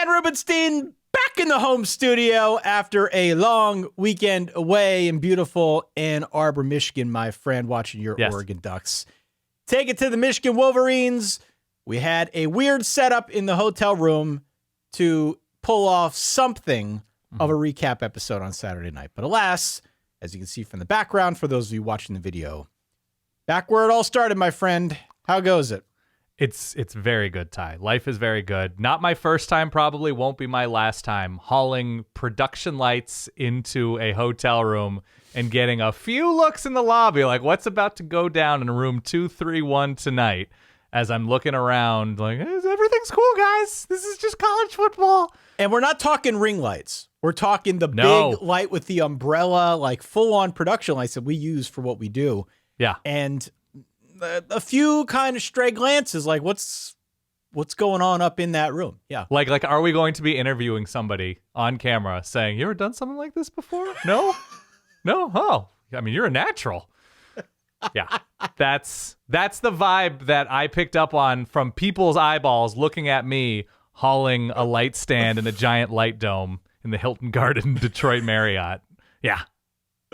Dan Rubenstein back in the home studio after a long weekend away in beautiful Ann Arbor, Michigan, my friend, watching your Oregon Ducks. Take it to the Michigan Wolverines. We had a weird setup in the hotel room to pull off something of a recap episode on Saturday night. But alas, as you can see from the background, for those of you watching the video, back where it all started, my friend. How goes it? It's very good, Ty. Life is very good. Not my first time, probably won't be my last time hauling production lights into a hotel room and getting a few looks in the lobby, like what's about to go down in room 231 tonight, as I'm looking around like, everything's cool, guys. This is just college football. And we're not talking ring lights. We're talking the big light with the umbrella, like full-on production lights that we use for what we do. Yeah. And a few kind of stray glances, like what's going on up in that room? Yeah. Like, are we going to be interviewing somebody on camera saying, you ever done something like this before? No? No? Oh, I mean, you're a natural. Yeah. That's the vibe that I picked up on from people's eyeballs looking at me hauling a light stand in a giant light dome in the Hilton Garden Detroit Marriott. Yeah.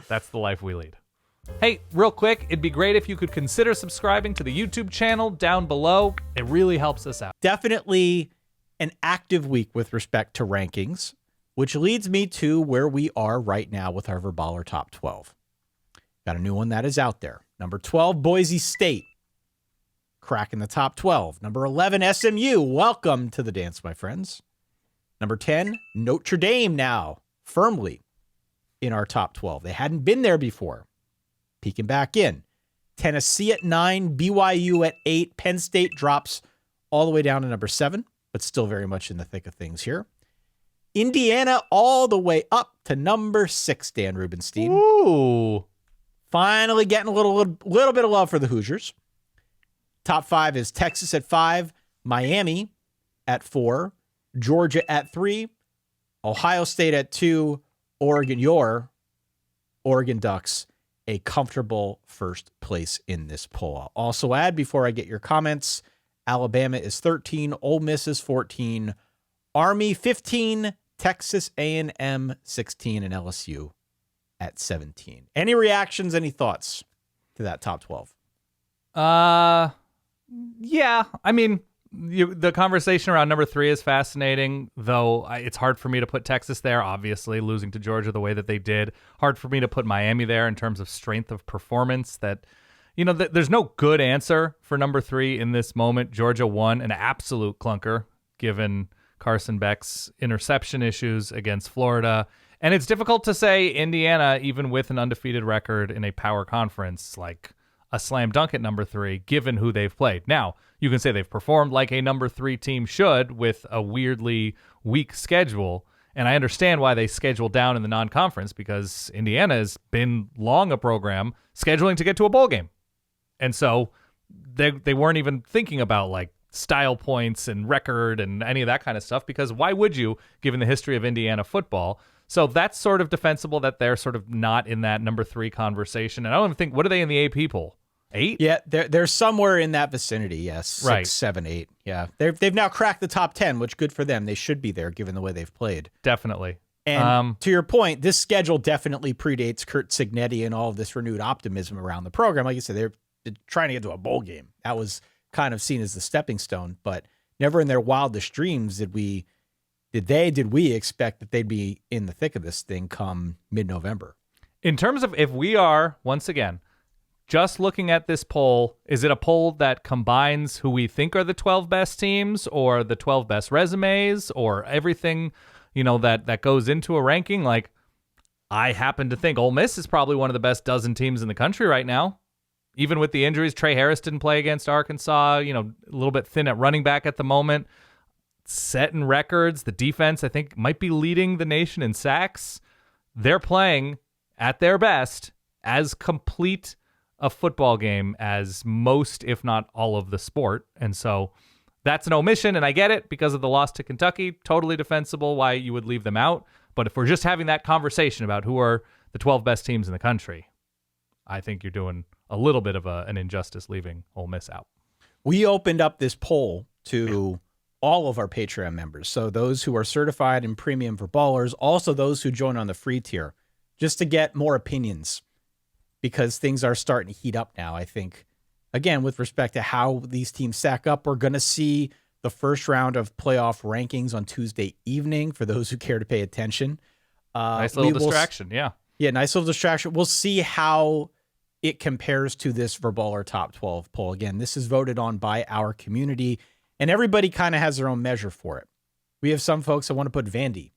That's the life we lead. Hey, real quick, it'd be great if you could consider subscribing to the YouTube channel down below. It really helps us out. Definitely an active week with respect to rankings, which leads me to where we are right now with our Verbaler Top 12. Got a new one that is out there. Number 12, Boise State, cracking the top 12. Number 11, SMU. Welcome to the dance, my friends. Number 10, Notre Dame now firmly in our top 12. They hadn't been there before. Peeking back in. Tennessee at 9, BYU at 8. Penn State drops all the way down to number 7, but still very much in the thick of things here. Indiana all the way up to number 6, Dan Rubenstein. Ooh. Finally getting a little bit of love for the Hoosiers. Top 5 is Texas at 5, Miami at 4, Georgia at 3, Ohio State at 2, your Oregon Ducks, a comfortable first place in this poll. I'll also add, before I get your comments, Alabama is 13, Ole Miss is 14, Army 15, Texas A&M 16, and LSU at 17. Any reactions, any thoughts to that top 12? Yeah. I mean, the conversation around number 3 is fascinating, though it's hard for me to put Texas there, obviously, losing to Georgia the way that they did. Hard for me to put Miami there in terms of strength of performance. That, there's no good answer for number 3 in this moment. Georgia won, an absolute clunker, given Carson Beck's interception issues against Florida. And it's difficult to say Indiana, even with an undefeated record in a power conference, like a slam dunk at number 3, given who they've played. Now, you can say they've performed like a number 3 team should with a weirdly weak schedule. And I understand why they schedule down in the non-conference, because Indiana has been long a program scheduling to get to a bowl game. And so they weren't even thinking about like style points and record and any of that kind of stuff, because why would you, given the history of Indiana football? So that's sort of defensible that they're sort of not in that number 3 conversation. And I don't even think, what are they in the AP poll? 8? Yeah, they're somewhere in that vicinity, yes. 6, right. 7, 8. Yeah. They've now cracked the top 10, which good for them. They should be there given the way they've played. Definitely. And to your point, this schedule definitely predates Curt Cignetti and all of this renewed optimism around the program. Like you said, they're trying to get to a bowl game. That was kind of seen as the stepping stone, but never in their wildest dreams did we expect that they'd be in the thick of this thing come mid-November. In terms of, if we are, once again, just looking at this poll, is it a poll that combines who we think are the 12 best teams or the 12 best resumes or everything, that goes into a ranking? Like, I happen to think Ole Miss is probably one of the best dozen teams in the country right now. Even with the injuries, Trey Harris didn't play against Arkansas, a little bit thin at running back at the moment. Setting records. The defense, I think, might be leading the nation in sacks. They're playing at their best as complete a football game as most, if not all, of the sport. And so that's an omission, and I get it because of the loss to Kentucky. Totally defensible why you would leave them out. But if we're just having that conversation about who are the 12 best teams in the country, I think you're doing a little bit of an injustice leaving Ole Miss out. We opened up this poll to all of our Patreon members. So those who are certified and premium for ballers, also those who join on the free tier, just to get more opinions because things are starting to heat up now. I think, again, with respect to how these teams stack up, we're going to see the first round of playoff rankings on Tuesday evening for those who care to pay attention. Nice little distraction. Yeah. Yeah. Nice little distraction. We'll see how it compares to this Verballer Top 12 poll. Again, this is voted on by our community, and everybody kind of has their own measure for it. We have some folks that want to put Vandy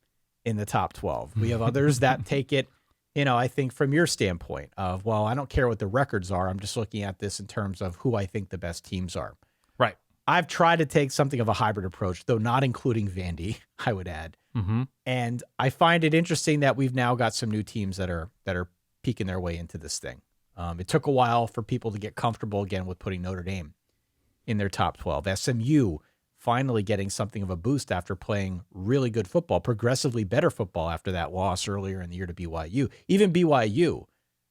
in the top 12. We have others that take it, I think from your standpoint of, well, I don't care what the records are. I'm just looking at this in terms of who I think the best teams are. Right. I've tried to take something of a hybrid approach, though not including Vandy, I would add. Mm-hmm. And I find it interesting that we've now got some new teams that are peeking their way into this thing. It took a while for people to get comfortable again with putting Notre Dame in their top 12. SMU finally getting something of a boost after playing really good football, progressively better football after that loss earlier in the year to BYU. Even BYU,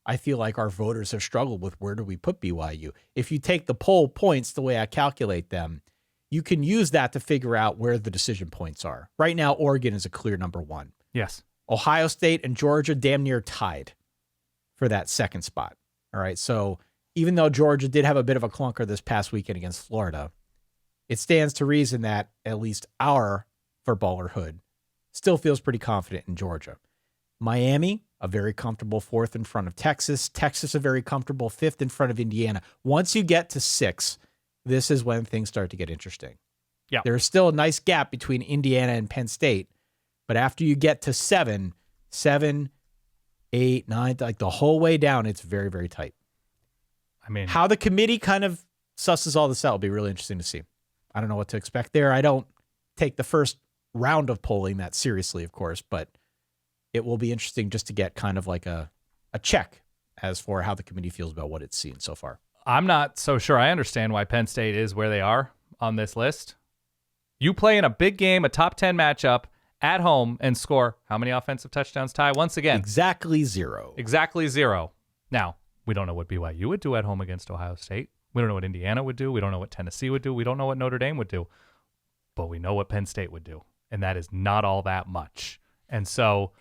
I feel like our voters have struggled with where do we put BYU. If you take the poll points the way I calculate them, you can use that to figure out where the decision points are. Right now, Oregon is a clear number one. Yes. Ohio State and Georgia damn near tied for that second spot. All right, so even though Georgia did have a bit of a clunker this past weekend against Florida, it stands to reason that at least our Verballerhood still feels pretty confident in Georgia. Miami, a very comfortable fourth in front of Texas. Texas, a very comfortable fifth in front of Indiana. Once you get to 6, this is when things start to get interesting. Yeah. There's still a nice gap between Indiana and Penn State, but after you get to 7, 8, 9, like the whole way down, it's very, very tight. I mean, how the committee kind of susses all this out will be really interesting to see. I don't know what to expect there. I don't take the first round of polling that seriously, of course, but it will be interesting just to get kind of like a check as for how the committee feels about what it's seen so far. I'm not so sure I understand why Penn State is where they are on this list. You play in a big game, a top 10 matchup at home, and score how many offensive touchdowns, Ty? Once again. Exactly 0. Exactly 0. Now, we don't know what BYU would do at home against Ohio State. We don't know what Indiana would do. We don't know what Tennessee would do. We don't know what Notre Dame would do. But we know what Penn State would do. And that is not all that much. And so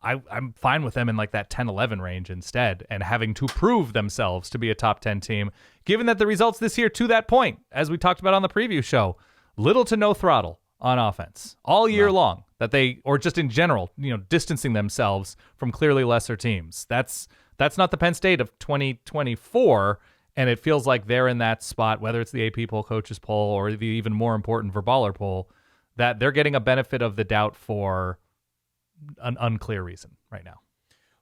I'm fine with them in like that 10-11 range instead and having to prove themselves to be a top 10 team, given that the results this year to that point, as we talked about on the preview show, little to no throttle on offense all year long that they, or just in general, distancing themselves from clearly lesser teams. That's not the Penn State of 2024. And it feels like they're in that spot, whether it's the AP poll, coaches poll, or the even more important Verballer poll, that they're getting a benefit of the doubt for an unclear reason right now.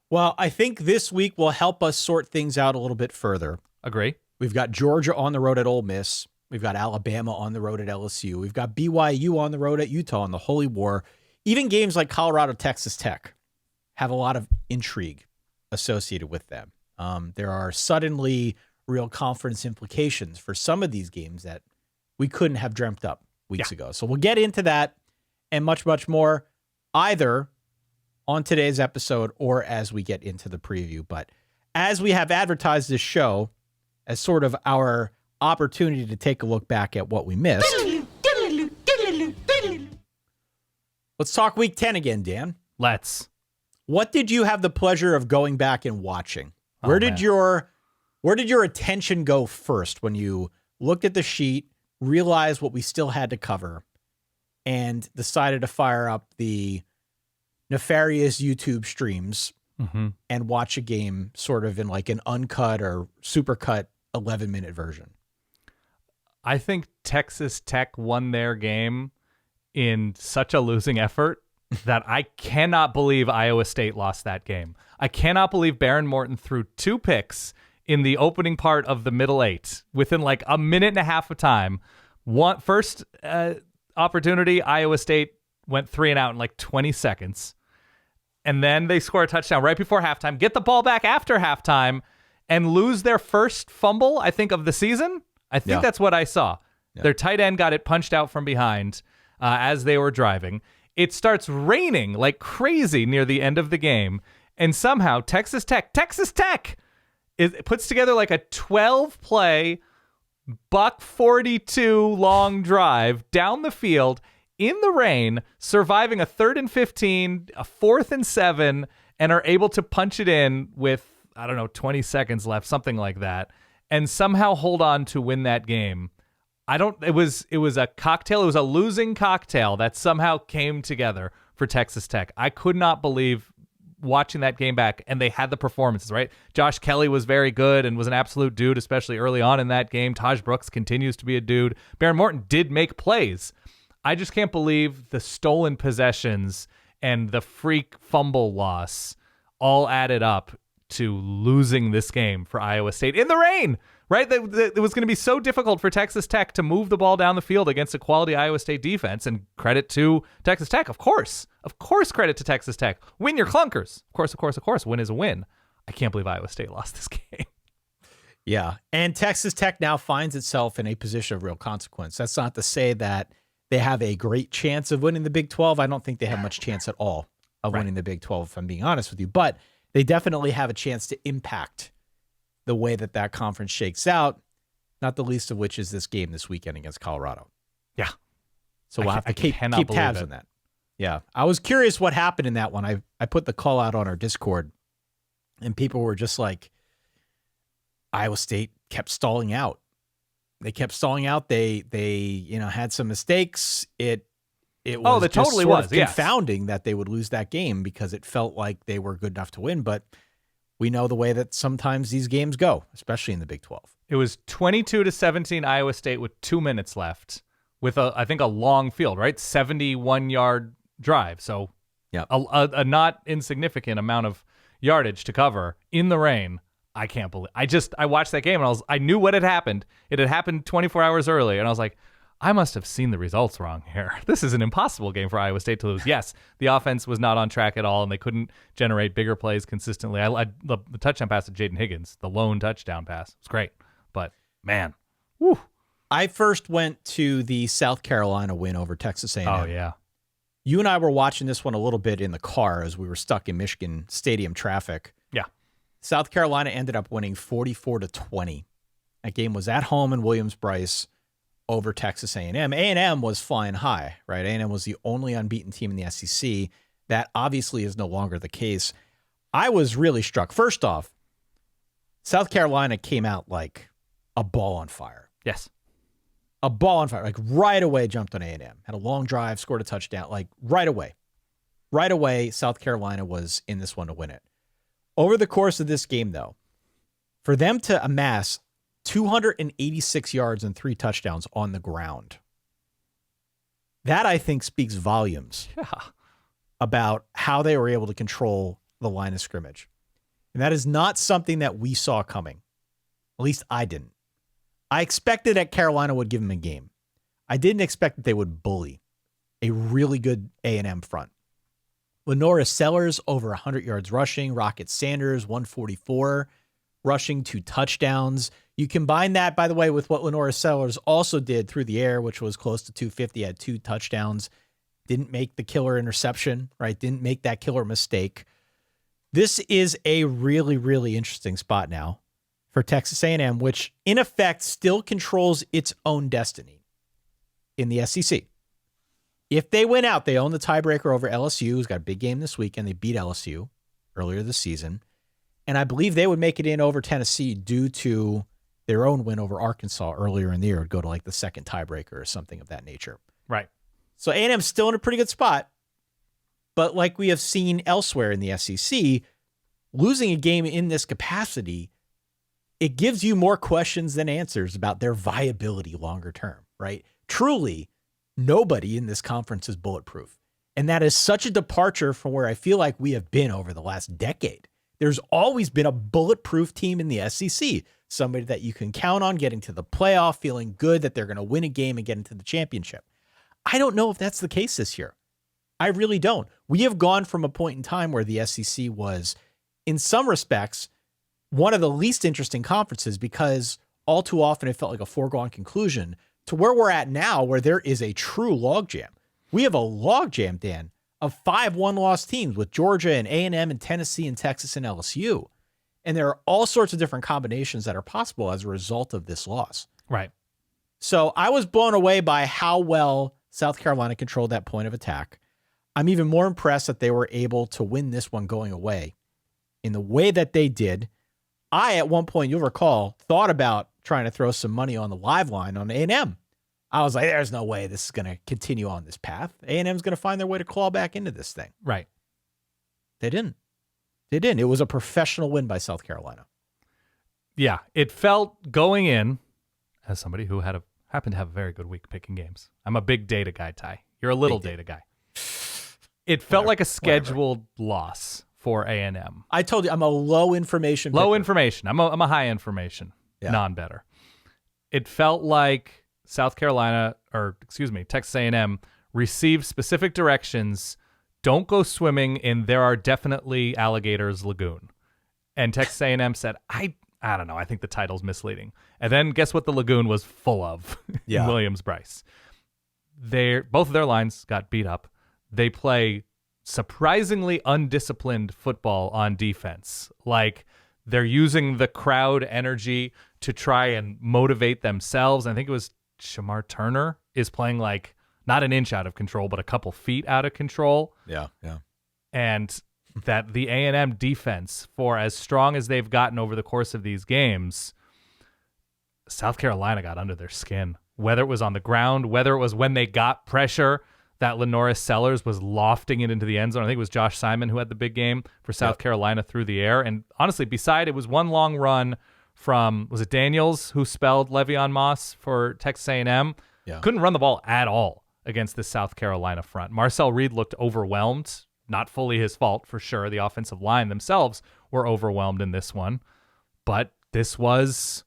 Well, I think this week will help us sort things out a little bit further. Agree. We've got Georgia on the road at Ole Miss. We've got Alabama on the road at LSU. We've got BYU on the road at Utah in the Holy War. Even games like Colorado, Texas Tech have a lot of intrigue associated with them. There are suddenly real conference implications for some of these games that we couldn't have dreamt up weeks ago. So we'll get into that and much, much more either on today's episode or as we get into the preview. But as we have advertised this show as sort of our opportunity to take a look back at what we missed, let's talk week 10 again, Dan. Let's. What did you have the pleasure of going back and watching? Where did your attention go first when you looked at the sheet, realized what we still had to cover, and decided to fire up the nefarious YouTube streams and watch a game sort of in like an uncut or supercut 11-minute version? I think Texas Tech won their game in such a losing effort that I cannot believe Iowa State lost that game. I cannot believe Baron Morton threw 2 picks in the opening part of the middle 8 within like a minute and a half of time. First opportunity, Iowa State went 3 and out in like 20 seconds. And then they score a touchdown right before halftime, get the ball back after halftime, and lose their first fumble, I think, of the season. I think that's what I saw. Yeah. Their tight end got it punched out from behind as they were driving. It starts raining like crazy near the end of the game. And somehow Texas Tech, it puts together like a 12-play, buck 42 long drive down the field in the rain, surviving a 3rd and 15, a 4th and 7, and are able to punch it in with, 20 seconds left, something like that, and somehow hold on to win that game. It was a cocktail. It was a losing cocktail that somehow came together for Texas Tech. I could not believe watching that game back, and they had the performances, right? Josh Kelly was very good and was an absolute dude, especially early on in that game. Taj Brooks continues to be a dude. Behren Morton did make plays. I just can't believe the stolen possessions and the freak fumble loss all added up to losing this game for Iowa State in the rain, right? It was going to be so difficult for Texas Tech to move the ball down the field against a quality Iowa State defense, and credit to Texas Tech, of course. Of course, credit to Texas Tech. Win your clunkers. Of course. Win is a win. I can't believe Iowa State lost this game. Yeah, and Texas Tech now finds itself in a position of real consequence. That's not to say that they have a great chance of winning the Big 12. I don't think they have much chance at all of winning the Big 12, if I'm being honest with you. But they definitely have a chance to impact the way that conference shakes out, not the least of which is this game this weekend against Colorado. Yeah. So we'll have to keep tabs on that. Yeah. I was curious what happened in that one. I put the call out on our Discord, and people were just like, Iowa State kept stalling out. They kept stalling out. They had some mistakes. It was totally sort of confounding that they would lose that game because it felt like they were good enough to win. But we know the way that sometimes these games go, especially in the Big 12. It was 22-17 Iowa State with 2 minutes left with I think a long field, right? 71-yard drive. So yeah, a not insignificant amount of yardage to cover in the rain. I can't believe I watched that game and I knew what had happened. It had happened 24 hours earlier, and I was like, I must have seen the results wrong here. This is an impossible game for Iowa State to lose. Yes, the offense was not on track at all, and they couldn't generate bigger plays consistently. The touchdown pass to Jaden Higgins, the lone touchdown pass, was great. But, man, whew. I first went to the South Carolina win over Texas A&M. Oh, yeah. You and I were watching this one a little bit in the car as we were stuck in Michigan Stadium traffic. Yeah. South Carolina ended up winning 44-20. That game was at home in Williams-Brice over Texas A&M. A&M was flying high, right? A&M was the only unbeaten team in the SEC. That obviously is no longer the case. I was really struck. First off, South Carolina came out like a ball on fire. Yes. A ball on fire. Like right away jumped on A&M. Had a long drive, scored a touchdown. Like right away. Right away, South Carolina was in this one to win it. Over the course of this game, though, for them to amass 286 yards and 3 touchdowns on the ground, that I think speaks volumes about how they were able to control the line of scrimmage. And that is not something that we saw coming. At least I didn't. I expected that Carolina would give them a game. I didn't expect that they would bully a really good A&M front. Lenora Sellers, over 100 yards rushing. Rocket Sanders, 144 rushing, 2 touchdowns. You combine that, by the way, with what Lenora Sellers also did through the air, which was close to 250, had 2 touchdowns. Didn't make the killer interception, right? Didn't make that killer mistake. This is a really, really interesting spot now for Texas A&M, which in effect still controls its own destiny in the SEC. If they win out, they own the tiebreaker over LSU, who's got a big game this weekend. They beat LSU earlier this season. And I believe they would make it in over Tennessee due to their own win over Arkansas earlier in the year. It would go to like the second tiebreaker or something of that nature. Right. So A&M's still in a pretty good spot. But like we have seen elsewhere in the SEC, losing a game in this capacity, it gives you more questions than answers about their viability longer term, right? Truly, nobody in this conference is bulletproof. And that is such a departure from where I feel like we have been over the last decade. There's always been a bulletproof team in the SEC, somebody that you can count on getting to the playoff, feeling good that they're going to win a game and get into the championship. I don't know if that's the case this year. I really don't. We have gone from a point in time where the SEC was, in some respects, one of the least interesting conferences because all too often it felt like a foregone conclusion, to where we're at now, where there is a true logjam. We have a logjam, Dan, of 5 one-loss teams with Georgia and A&M and Tennessee and Texas and LSU. And there are all sorts of different combinations that are possible as a result of this loss. Right. So I was blown away by how well South Carolina controlled that point of attack. I'm even more impressed that they were able to win this one going away in the way that they did. I, at one point, you'll recall, thought about trying to throw some money on the live line on A&M. I was like, there's no way this is going to continue on this path. A&M's going to find their way to claw back into this thing. Right. They didn't. They didn't. It was a professional win by South Carolina. Yeah. It felt going in, as somebody who happened to have a very good week picking games. I'm a big data guy, Ty. You're a little data guy. It felt like a scheduled loss for A&M. I told you I'm a low information. Low picker. information. I'm a high information non-better. It felt like Texas A&M received specific directions. Don't go swimming in There Are Definitely Alligators Lagoon. And Texas A&M said, I don't know. I think the title's misleading. And then guess what the lagoon was full of in Williams-Brice. Both of their lines got beat up. They play surprisingly undisciplined football on defense. Like, they're using the crowd energy to try and motivate themselves. I think it was Shamar Turner is playing like not an inch out of control, but a couple feet out of control. Yeah. And that the A&M defense, for as strong as they've gotten over the course of these games, South Carolina got under their skin. Whether it was on the ground, whether it was when they got pressure, that Lenoris Sellers was lofting it into the end zone. I think it was Josh Simon who had the big game for South Carolina through the air. And honestly, beside it was one long run from, was it Daniels who spelled Le'Veon Moss for Texas A&M? Yeah. Couldn't run the ball at all against the South Carolina front. Marcel Reed looked overwhelmed. Not fully his fault, for sure. The offensive line themselves were overwhelmed in this one. But this was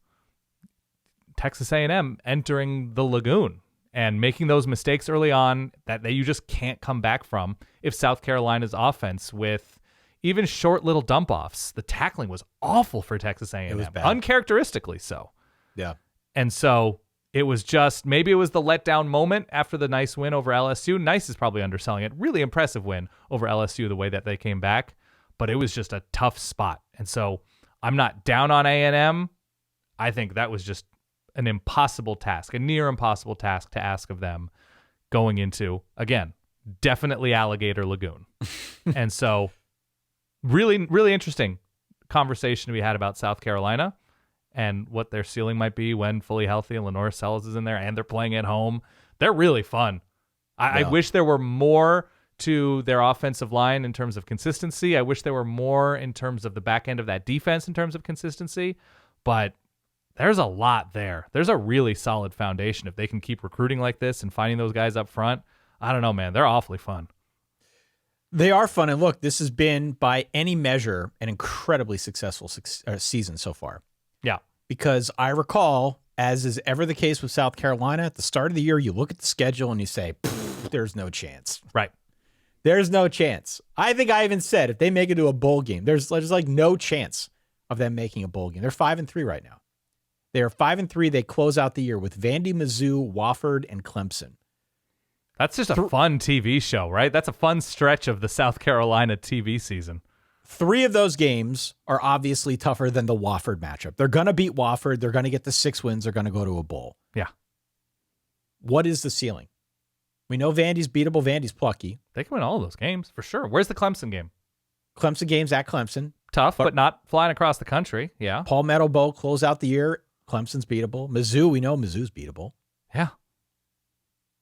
Texas A&M entering the lagoon and making those mistakes early on that you just can't come back from if South Carolina's offense with even short little dump-offs. The tackling was awful for Texas A&M. It was bad. Uncharacteristically so. Yeah. And so it was just, maybe it was the letdown moment after the nice win over LSU. Nice is probably underselling it. Really impressive win over LSU, the way that they came back. But it was just a tough spot. And so I'm not down on A&M. I think that was just an impossible task, a near impossible task to ask of them going into, again, definitely Alligator Lagoon. And so really, really interesting conversation we had about South Carolina and what their ceiling might be when fully healthy and Lenoris Sellers is in there and they're playing at home. They're really fun. I wish there were more to their offensive line in terms of consistency. I wish there were more in terms of the back end of that defense in terms of consistency. But there's a lot there. There's a really solid foundation. If they can keep recruiting like this and finding those guys up front, I don't know, man. They're awfully fun. They are fun. And look, this has been, by any measure, an incredibly successful season so far. Yeah. Because I recall, as is ever the case with South Carolina, at the start of the year, you look at the schedule and you say, there's no chance. Right. There's no chance. I think I even said if they make it to a bowl game, there's like no chance of them making a bowl game. They're 5-3 right now. They are 5-3. They close out the year with Vandy, Mizzou, Wofford, and Clemson. That's just a fun TV show, right? That's a fun stretch of the South Carolina TV season. 3 of those games are obviously tougher than the Wofford matchup. They're going to beat Wofford. They're going to get the 6 wins. They're going to go to a bowl. Yeah. What is the ceiling? We know Vandy's beatable. Vandy's plucky. They can win all of those games for sure. Where's the Clemson game? Clemson game's at Clemson. Tough, but not flying across the country. Yeah. Palmetto Bowl close out the year. Clemson's beatable. Mizzou, we know Mizzou's beatable. Yeah.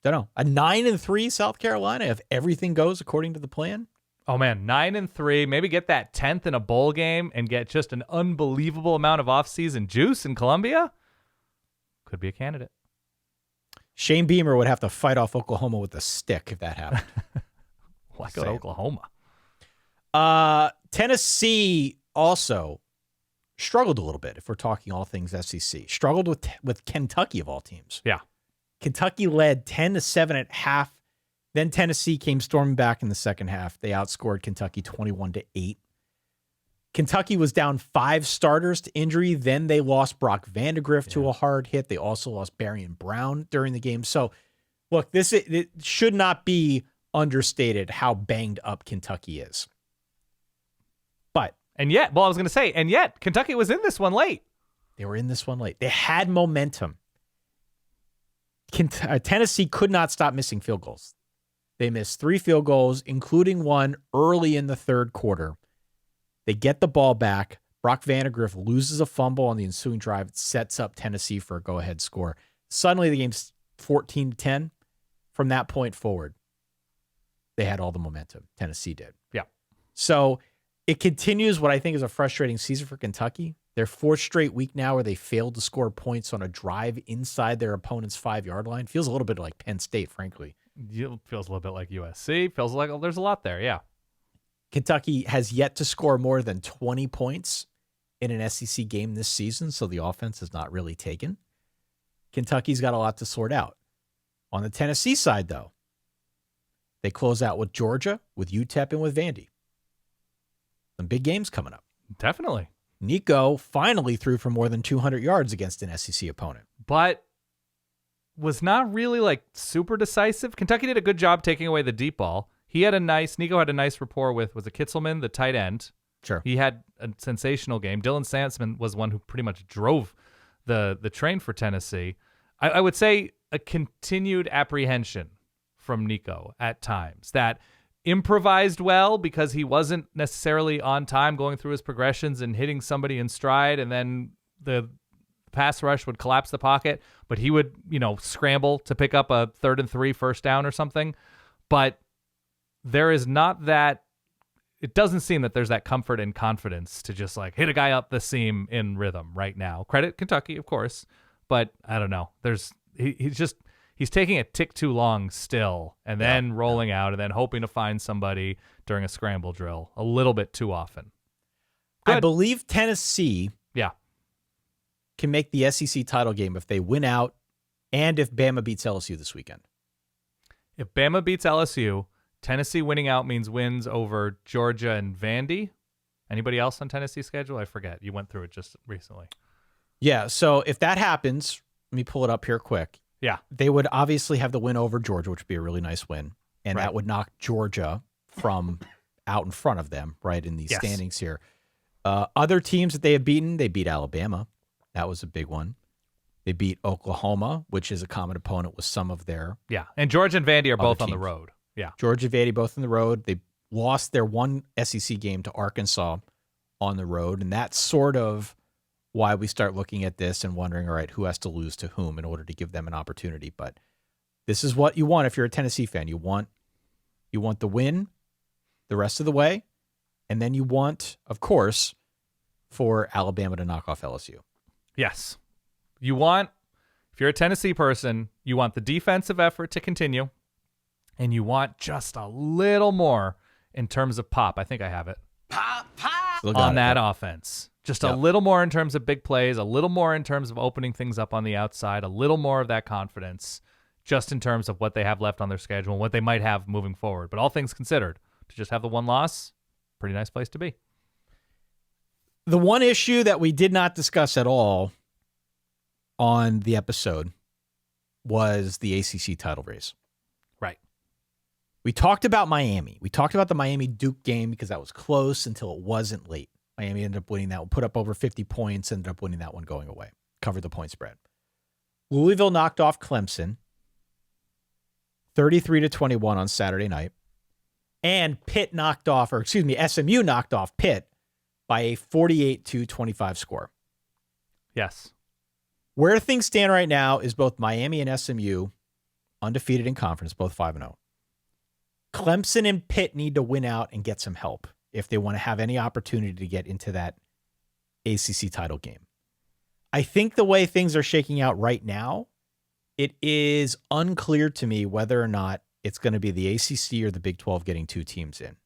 Don't know. A 9-3 South Carolina, if everything goes according to the plan. Oh man, 9-3. Maybe get that 10th in a bowl game and get just an unbelievable amount of offseason juice in Columbia. Could be a candidate. Shane Beamer would have to fight off Oklahoma with a stick if that happened. Why go to Oklahoma? Tennessee also struggled a little bit, if we're talking all things SEC. Struggled with Kentucky, of all teams. Yeah. Kentucky led 10-7 at half. Then Tennessee came storming back in the second half. They outscored Kentucky 21-8. Kentucky was down 5 starters to injury. Then they lost Brock Vandegrift to a hard hit. They also lost Barian Brown during the game. So, look, it should not be understated how banged up Kentucky is. And yet, Kentucky was in this one late. They were in this one late. They had momentum. Tennessee could not stop missing field goals. They missed 3 field goals, including one early in the third quarter. They get the ball back. Brock Vandagriff loses a fumble on the ensuing drive. It sets up Tennessee for a go-ahead score. Suddenly, the game's 14-10. From that point forward, they had all the momentum. Tennessee did. Yeah. So it continues what I think is a frustrating season for Kentucky. Their 4th straight week now where they failed to score points on a drive inside their opponent's 5-yard line. Feels a little bit like Penn State, frankly. It feels a little bit like USC. Feels like there's a lot there, yeah. Kentucky has yet to score more than 20 points in an SEC game this season, so the offense has not really taken. Kentucky's got a lot to sort out. On the Tennessee side, though, they close out with Georgia, with UTEP, and with Vandy. Some big games coming up. Definitely. Nico finally threw for more than 200 yards against an SEC opponent. But was not really like super decisive. Kentucky did a good job taking away the deep ball. Nico had a nice rapport with, was it Kitzelman, the tight end? Sure. He had a sensational game. Dylan Sansman was one who pretty much drove the train for Tennessee. I would say a continued apprehension from Nico at times that improvised well because he wasn't necessarily on time going through his progressions and hitting somebody in stride, and then the pass rush would collapse the pocket, but he would, scramble to pick up a 3rd and 3 first down or something. But there is not that, it doesn't seem that there's that comfort and confidence to just like hit a guy up the seam in rhythm right now. Credit Kentucky, of course, but I don't know. He's taking a tick too long still, and then rolling out, and then hoping to find somebody during a scramble drill a little bit too often. Good. I believe Tennessee yeah, can make the SEC title game if they win out and if Bama beats LSU this weekend. If Bama beats LSU, Tennessee winning out means wins over Georgia and Vandy. Anybody else on Tennessee's schedule? I forget. You went through it just recently. Yeah, so if that happens, let me pull it up here quick. Yeah. They would obviously have the win over Georgia, which would be a really nice win. And that would knock Georgia from out in front of them, right, in these standings here. Other teams that they have beaten, they beat Alabama. That was a big one. They beat Oklahoma, which is a common opponent with some of their Yeah, and Georgia and Vandy are both on teams. the road. Yeah. Georgia and Vandy both on the road. They lost their one SEC game to Arkansas on the road, and that's sort of why we start looking at this and wondering, all right, who has to lose to whom in order to give them an opportunity. But this is what you want if you're a Tennessee fan. You want the win the rest of the way, and then you want, of course, for Alabama to knock off LSU. Yes. You want, if you're a Tennessee person, you want the defensive effort to continue, and you want just a little more in terms of pop. I think I have it. Pop, pop. On that offense. Just a little more in terms of big plays, a little more in terms of opening things up on the outside, a little more of that confidence, just in terms of what they have left on their schedule and what they might have moving forward. But all things considered, to just have the one loss, pretty nice place to be. The one issue that we did not discuss at all on the episode was the ACC title race. Right. We talked about Miami. We talked about the Miami-Duke game because that was close until it wasn't late. Miami ended up winning that one, put up over 50 points, ended up winning that one going away, covered the point spread. Louisville knocked off Clemson 33-21 on Saturday night. And SMU knocked off Pitt by a 48-25 score. Yes. Where things stand right now is both Miami and SMU undefeated in conference, both 5-0. Clemson and Pitt need to win out and get some help if they want to have any opportunity to get into that ACC title game. I think the way things are shaking out right now, it is unclear to me whether or not it's going to be the ACC or the Big 12 getting 2 teams in.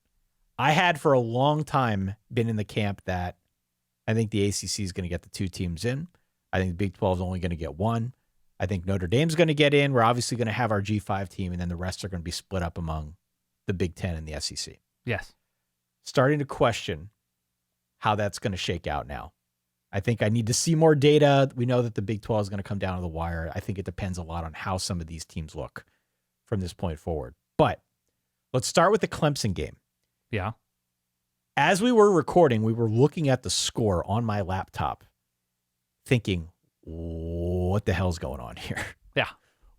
I had for a long time been in the camp that I think the ACC is going to get the 2 teams in. I think the Big 12 is only going to get 1. I think Notre Dame's going to get in. We're obviously going to have our G5 team, and then the rest are going to be split up among the Big 10 and the SEC. Yes. Starting to question how that's going to shake out now. I think I need to see more data. We know that the Big 12 is going to come down to the wire. I think it depends a lot on how some of these teams look from this point forward. But let's start with the Clemson game. Yeah. As we were recording, we were looking at the score on my laptop thinking, what the hell's going on here? Yeah.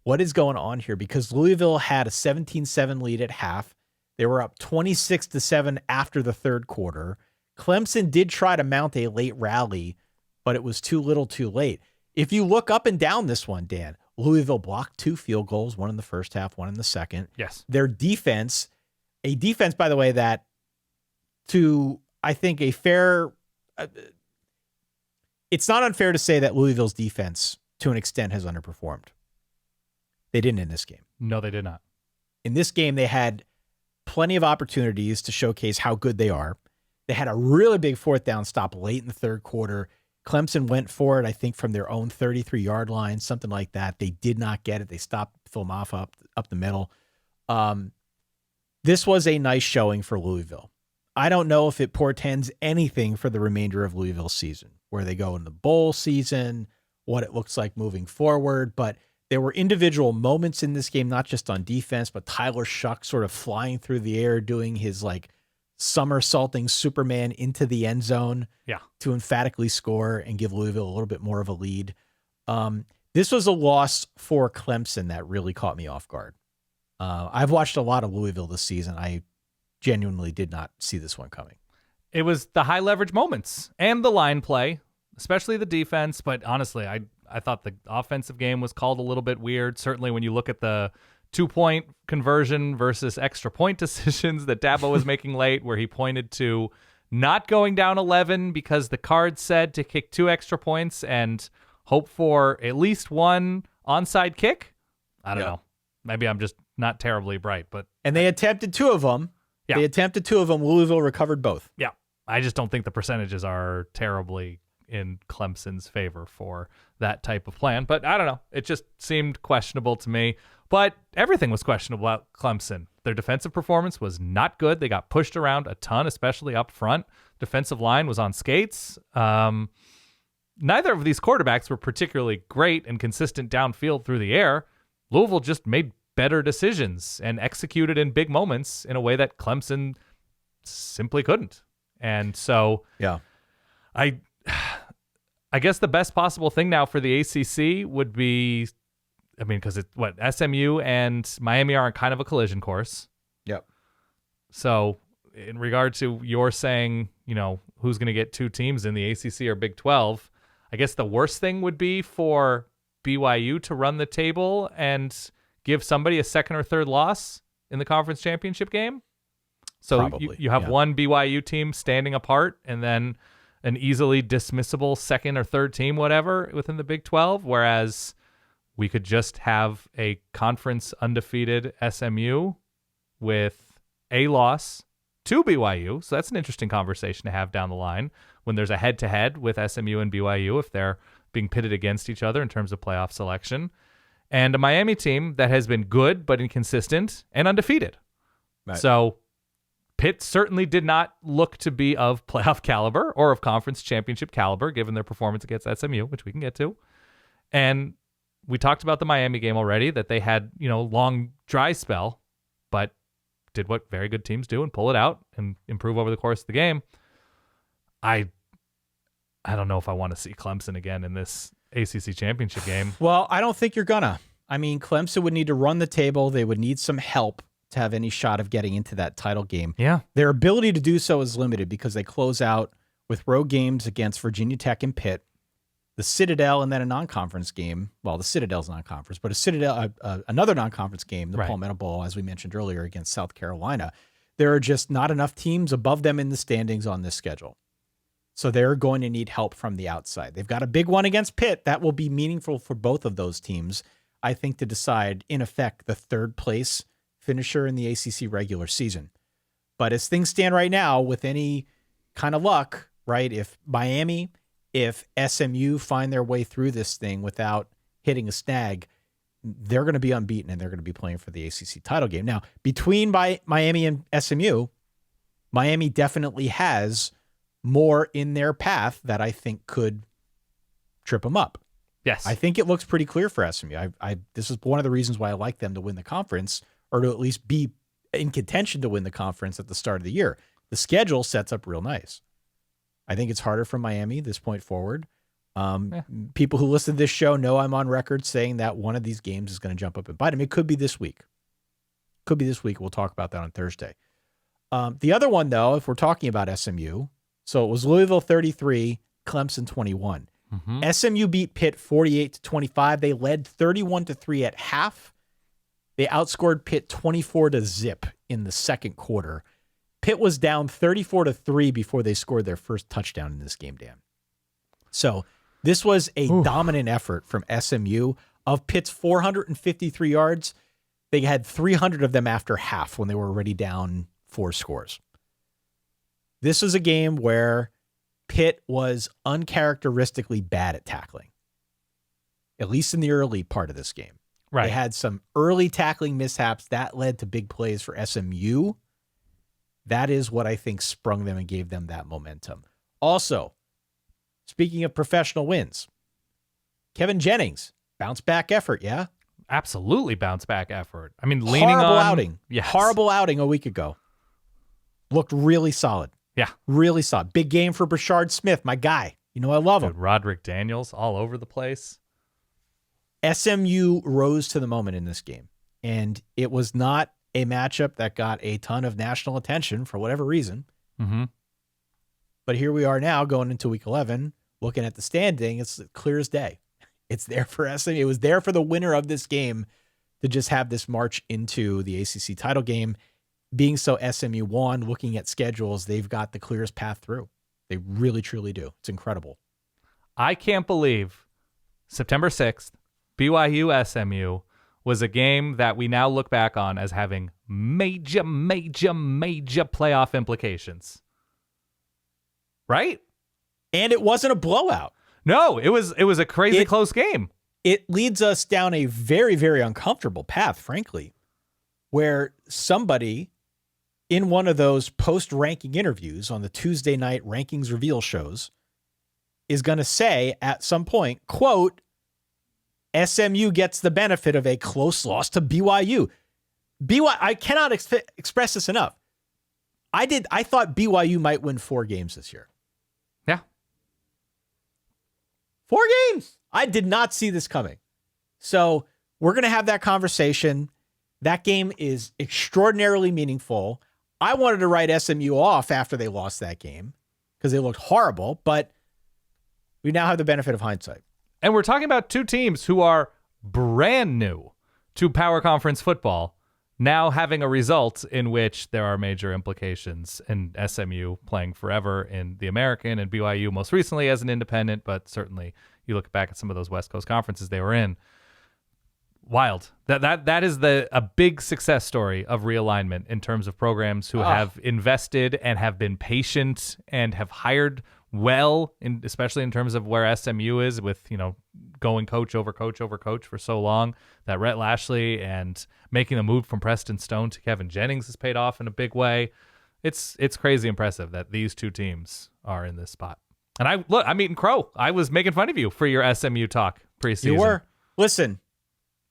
what is going on here? Because Louisville had a 17-7 lead at half. They were up 26-7 after the third quarter. Clemson did try to mount a late rally, but it was too little too late. If you look up and down this one, Dan, Louisville blocked 2 field goals, one in the first half, one in the second. Yes. Their defense, a defense, by the way, that to, I think, a fair, it's not unfair to say that Louisville's defense, to an extent, has underperformed. They didn't in this game. No, they did not. In this game, they had plenty of opportunities to showcase how good they are. They had a really big fourth down stop late in the third quarter. Clemson went for it, I think, from their own 33-yard line, something like that. They did not get it. They stopped Phil Maffa up the middle. This was a nice showing for Louisville. I don't know if it portends anything for the remainder of Louisville's season, where they go in the bowl season, what it looks like moving forward, but there were individual moments in this game, not just on defense, but Tyler Shuck sort of flying through the air, doing his like somersaulting Superman into the end zone to emphatically score and give Louisville a little bit more of a lead. This was a loss for Clemson that really caught me off guard. I've watched a lot of Louisville this season. I genuinely did not see this one coming. It was the high leverage moments and the line play, especially the defense. But honestly, I thought the offensive game was called a little bit weird. Certainly when you look at the 2-point conversion versus extra point decisions that Dabo was making late, where he pointed to not going down 11 because the card said to kick 2 extra points and hope for at least one onside kick. I don't know. Maybe I'm just not terribly bright, but. And they attempted 2 of them. Yeah. They attempted 2 of them. Louisville recovered both. Yeah. I just don't think the percentages are terribly in Clemson's favor for that type of plan. But I don't know. It just seemed questionable to me. But everything was questionable about Clemson. Their defensive performance was not good. They got pushed around a ton, especially up front. Defensive line was on skates. Neither of these quarterbacks were particularly great and consistent downfield through the air. Louisville just made better decisions and executed in big moments in a way that Clemson simply couldn't. And so I guess the best possible thing now for the ACC would be, I mean, because SMU and Miami are on kind of a collision course. Yep. So in regard to your saying, who's going to get 2 teams in the ACC or Big 12, I guess the worst thing would be for BYU to run the table and give somebody a second or third loss in the conference championship game. So you have one BYU team standing apart and then an easily dismissible second or third team, whatever, within the Big 12, whereas we could just have a conference undefeated SMU with a loss to BYU. So that's an interesting conversation to have down the line when there's a head-to-head with SMU and BYU if they're being pitted against each other in terms of playoff selection. And a Miami team that has been good but inconsistent and undefeated. Right. So Pitt certainly did not look to be of playoff caliber or of conference championship caliber given their performance against SMU, which we can get to. And we talked about the Miami game already, that they had, long dry spell, but did what very good teams do and pull it out and improve over the course of the game. I don't know if I want to see Clemson again in this ACC championship game. Well, I don't think you're gonna. I mean, Clemson would need to run the table. They would need some help to have any shot of getting into that title game. Yeah. Their ability to do so is limited because they close out with road games against Virginia Tech and Pitt, the Citadel, and then a non-conference game. Well, the Citadel's non-conference, but another non-conference game, the Palmetto Bowl, as we mentioned earlier, against South Carolina. There are just not enough teams above them in the standings on this schedule. So they're going to need help from the outside. They've got a big one against Pitt. That will be meaningful for both of those teams, I think, to decide, in effect, the third place finisher in the ACC regular season. But as things stand right now, with any kind of luck, right, if SMU find their way through this thing without hitting a snag, they're going to be unbeaten and they're going to be playing for the ACC title game. Now, between Miami and SMU, Miami definitely has more in their path that I think could trip them up. Yes. I think it looks pretty clear for SMU. This is one of the reasons why I like them to win the conference, or to at least be in contention to win the conference at the start of the year. The schedule sets up real nice. I think it's harder for Miami this point forward. Yeah. People who listen to this show know I'm on record saying that one of these games is going to jump up and bite them. It could be this week. Could be this week. We'll talk about that on Thursday. The other one, though, if we're talking about SMU, so it was Louisville 33, Clemson 21. SMU beat Pitt 48-25. They led 31-3 at half. They outscored Pitt 24-0 in the second quarter. Pitt was down 34-3 before they scored their first touchdown in this game, Dan. So this was a dominant effort from SMU. Of Pitt's 453 yards, they had 300 of them after half when they were already down 4 scores. This was a game where Pitt was uncharacteristically bad at tackling, at least in the early part of this game. Right. They had some early tackling mishaps that led to big plays for SMU. That is what I think sprung them and gave them that momentum. Also, speaking of professional wins, Kevin Jennings, bounce back effort, yeah? Absolutely bounce back effort. I mean, leaning Horrible on outing. Yes. Horrible outing a week ago. Looked really solid. Yeah. Really solid. Big game for Brashard Smith, my guy. You know I love him. Dude, Roderick Daniels all over the place. SMU rose to the moment in this game, and it was not a matchup that got a ton of national attention for whatever reason. Mm-hmm. But here we are now going into week 11, looking at the standing. It's clear as day. It's there for SMU. It was there for the winner of this game to just have this march into the ACC title game. Being so SMU won, looking at schedules, they've got the clearest path through. They really, truly do. It's incredible. I can't believe September 6th, BYU SMU was a game that we now look back on as having major, major, major playoff implications. Right? And it wasn't a blowout. No, it was a crazy close game. It leads us down a very, very uncomfortable path, frankly, where somebody in one of those post-ranking interviews on the Tuesday night rankings reveal shows is going to say at some point, quote, SMU gets the benefit of a close loss to BYU. I cannot express this enough. I thought BYU might win 4 games this year. Yeah. 4 games. I did not see this coming. So we're going to have that conversation. That game is extraordinarily meaningful. I wanted to write SMU off after they lost that game because they looked horrible, but we now have the benefit of hindsight. And we're talking about 2 teams who are brand new to Power Conference football, now having a result in which there are major implications, and SMU playing forever in the American and BYU most recently as an independent, but certainly you look back at some of those West Coast conferences they were in. Wild. That is a big success story of realignment in terms of programs who have invested and have been patient and have hired well, especially in terms of where SMU is with, going coach over coach over coach for so long. That Rhett Lashley and making the move from Preston Stone to Kevin Jennings has paid off in a big way. It's crazy impressive that these 2 teams are in this spot. And I'm eating crow. I was making fun of you for your SMU talk preseason. You were. Listen.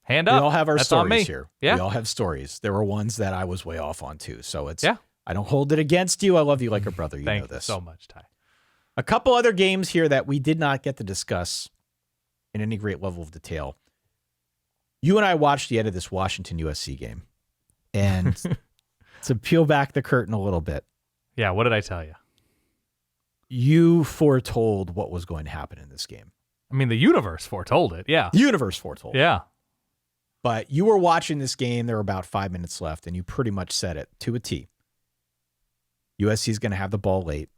Hand up. We all have our That's on me. stories here. Yeah. We all have stories. There were ones that I was way off on too. So Yeah. I don't hold it against you. I love you like a brother. You Thank know this. you so much, Ty. A couple other games here that we did not get to discuss in any great level of detail. You and I watched the end of this Washington USC game. And to peel back the curtain a little bit, Yeah, what did I tell you? you foretold what was going to happen in this game. I mean, the universe foretold it. Yeah. The universe foretold. Yeah. But you were watching this game. There were about 5 minutes left, and you pretty much said it to a T. USC is going to have the ball late.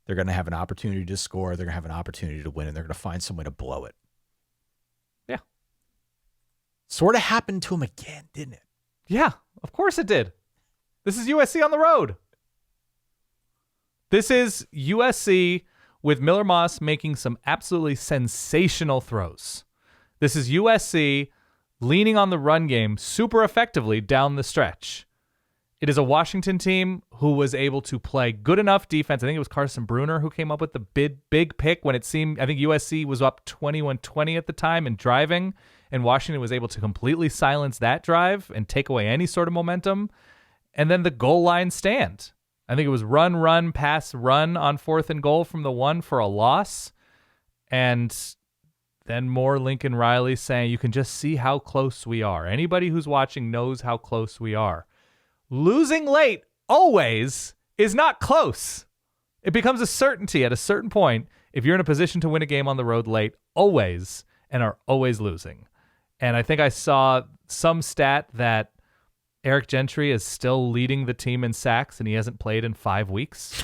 They're going to have an opportunity to score. They're going to have an opportunity to win, and they're going to find some way to blow it. Yeah. Sort of happened to him again, didn't it? Yeah, of course it did. This is USC on the road. This is USC with Miller Moss making some absolutely sensational throws. This is USC leaning on the run game super effectively down the stretch. It is a Washington team who was able to play good enough defense. I think it was Carson Bruner who came up with the big pick when it seemed, I think USC was up 21-20 at the time and driving, and Washington was able to completely silence that drive and take away any sort of momentum. And then the goal line stand. I think it was run, pass, run on 4th and goal from the 1 for a loss. And then more Lincoln Riley saying, you can just see how close we are. Anybody who's watching knows how close we are. Losing late always is not close. It becomes a certainty at a certain point if you're in a position to win a game on the road late, always, and are always losing. And I think I saw some stat that Eric Gentry is still leading the team in sacks, and he hasn't played in 5 weeks.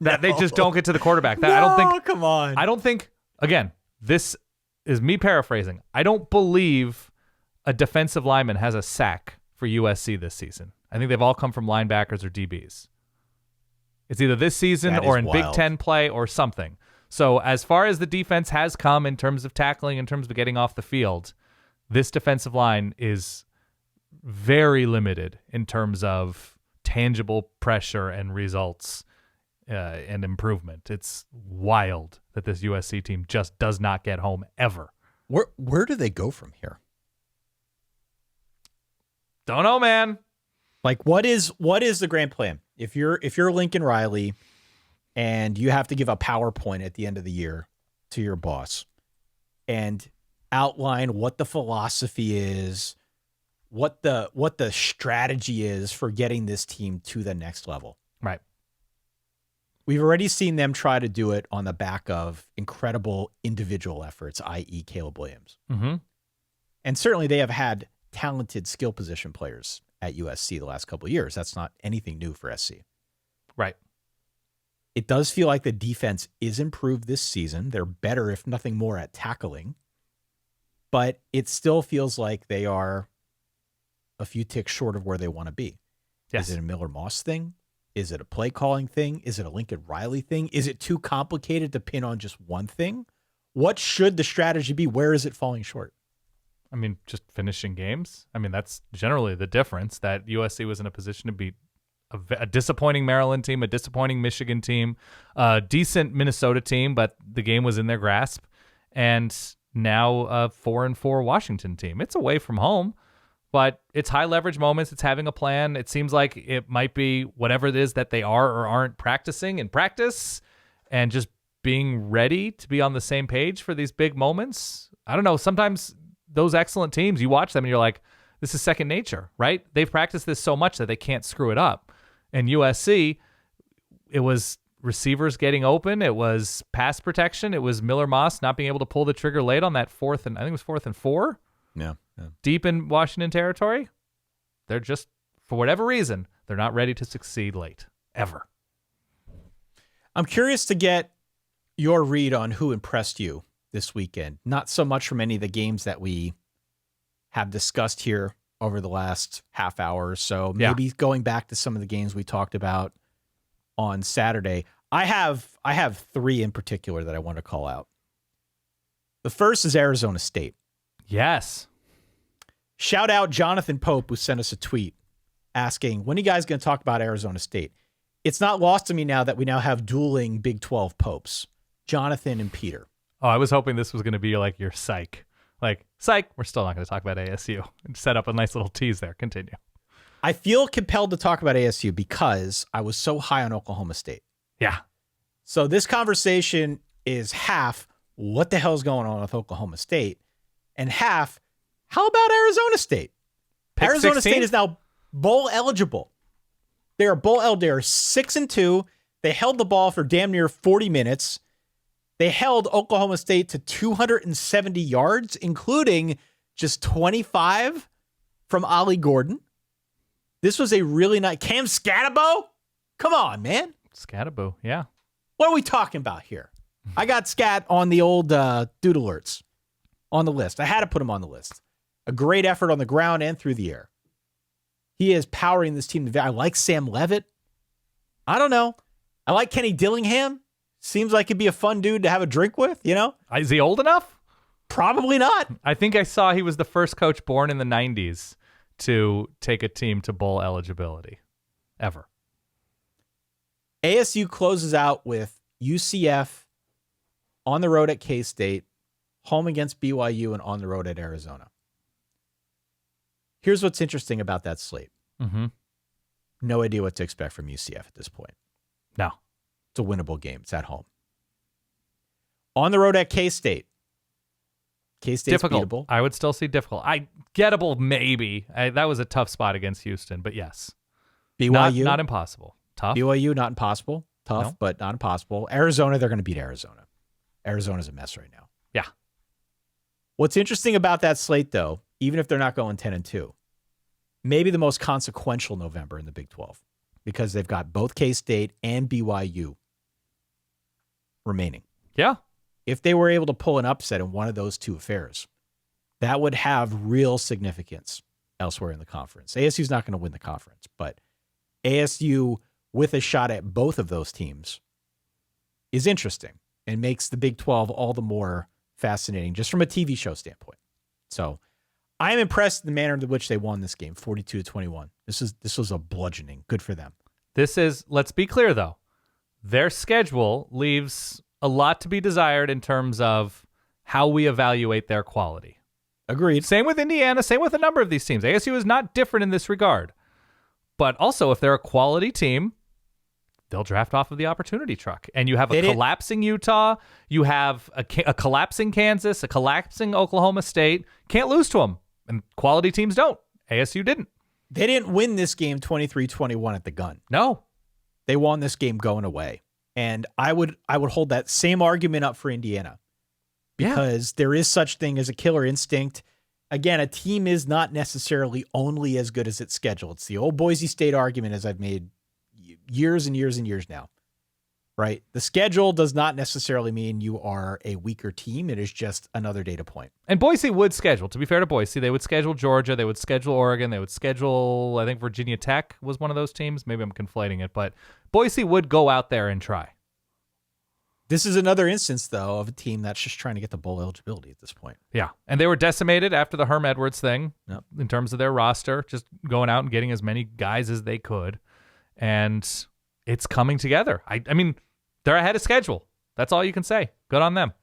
That they just don't get to the quarterback. That, no, I don't think. Come on. I don't think. Again, this is me paraphrasing. I don't believe a defensive lineman has a sack for USC this season. I think they've all come from linebackers or DBs. It's either this season or in Big Ten play or something. So as far as the defense has come in terms of tackling, in terms of getting off the field, this defensive line is very limited in terms of tangible pressure and results and improvement. It's wild that this USC team just does not get home ever. Where do they go from here? Don't know, man. Like, what is the grand plan? If you're Lincoln Riley and you have to give a PowerPoint at the end of the year to your boss and outline what the philosophy is, what the strategy is for getting this team to the next level. Right. We've already seen them try to do it on the back of incredible individual efforts, i.e. Caleb Williams. Mm-hmm. And certainly they have had talented skill position players at USC the last couple of years. That's not anything new for SC. Right. It does feel like the defense is improved this season. They're better, if nothing more, at tackling. But it still feels like they are a few ticks short of where they want to be. Yes. Is it a Miller Moss thing? Is it a play calling thing? Is it a Lincoln Riley thing? Is it too complicated to pin on just one thing? What should the strategy be? Where is it falling short? I mean, just finishing games. I mean, that's generally the difference, that USC was in a position to beat a disappointing Maryland team, a disappointing Michigan team, a decent Minnesota team, but the game was in their grasp. And now a 4-4 Washington team. It's away from home, but it's high leverage moments. It's having a plan. It seems like it might be whatever it is that they are or aren't practicing in practice and just being ready to be on the same page for these big moments. I don't know. Sometimes those excellent teams, you watch them and you're like, this is second nature, right? They've practiced this so much that they can't screw it up. And USC, it was receivers getting open. It was pass protection. It was Miller Moss not being able to pull the trigger late on that I think it was 4th and 4. Yeah. Deep in Washington territory. They're just, for whatever reason, they're not ready to succeed late, ever. I'm curious to get your read on who impressed you this weekend. Not so much from any of the games that we have discussed here over the last half hour or so. Maybe going back to some of the games we talked about on Saturday. I have 3 in particular that I want to call out. The first is Arizona State. Yes. Shout out Jonathan Pope, who sent us a tweet asking, when are you guys going to talk about Arizona State? It's not lost to me now that we now have dueling Big 12 Popes, Jonathan and Peter. Oh, I was hoping this was going to be like your psych. Like, psych, we're still not going to talk about ASU. And set up a nice little tease there. Continue. I feel compelled to talk about ASU because I was so high on Oklahoma State. Yeah. So this conversation is half, what the hell's going on with Oklahoma State? And half, how about Arizona State? Pick Arizona 16? State is now bowl eligible. They are bowl eligible. They are 6-2. They held the ball for damn near 40 minutes. They held Oklahoma State to 270 yards, including just 25 from Ollie Gordon. This was a really nice... Cam Scatabo? Come on, man. Scatabo, yeah. What are we talking about here? I got Scat on the old dude alerts on the list. I had to put him on the list. A great effort on the ground and through the air. He is powering this team. I like Sam Levitt. I don't know. I like Kenny Dillingham. Seems like he'd be a fun dude to have a drink with, you know? Is he old enough? Probably not. I think I saw he was the first coach born in the 90s to take a team to bowl eligibility ever. ASU closes out with UCF on the road at K-State, home against BYU, and on the road at Arizona. Here's what's interesting about that slate. Mm-hmm. No idea what to expect from UCF at this point. No. It's a winnable game. It's at home. On the road at K-State. K-State's Difficult. beatable. I would still see difficult. Gettable, maybe. That was a tough spot against Houston, but yes. BYU. Not impossible. Tough. BYU, not impossible. Tough, No. but not impossible. Arizona, they're going to beat Arizona. Arizona's a mess right now. Yeah. What's interesting about that slate, though, even if they're not going 10-2, maybe the most consequential November in the Big 12 because they've got both K-State and BYU remaining. Yeah. If they were able to pull an upset in one of those two affairs, that would have real significance elsewhere in the conference. ASU's not going to win the conference, but ASU with a shot at both of those teams is interesting and makes the Big 12 all the more fascinating just from a TV show standpoint. So I am impressed in the manner in which they won this game, 42-21. This was a bludgeoning. Good for them. Let's be clear though. Their schedule leaves a lot to be desired in terms of how we evaluate their quality. Agreed. Same with Indiana, same with a number of these teams. ASU is not different in this regard. But also, if they're a quality team, they'll draft off of the opportunity truck. And you have a collapsing Utah, you have a collapsing Kansas, a collapsing Oklahoma State. Can't lose to them. And quality teams don't. ASU didn't. They didn't win this game 23-21 at the gun. No. They won this game going away. And I would hold that same argument up for Indiana because there is such thing as a killer instinct. Again, a team is not necessarily only as good as its schedule. It's the old Boise State argument, as I've made years and years and years now, right? The schedule does not necessarily mean you are a weaker team. It is just another data point. And Boise would schedule, to be fair to Boise, they would schedule Georgia, they would schedule Oregon, they would schedule, I think Virginia Tech was one of those teams. Maybe I'm conflating it, but Boise would go out there and try. This is another instance, though, of a team that's just trying to get the bowl eligibility at this point. Yeah, and they were decimated after the Herm Edwards thing Yep. in terms of their roster, just going out and getting as many guys as they could. And it's coming together. I mean, they're ahead of schedule. That's all you can say. Good on them.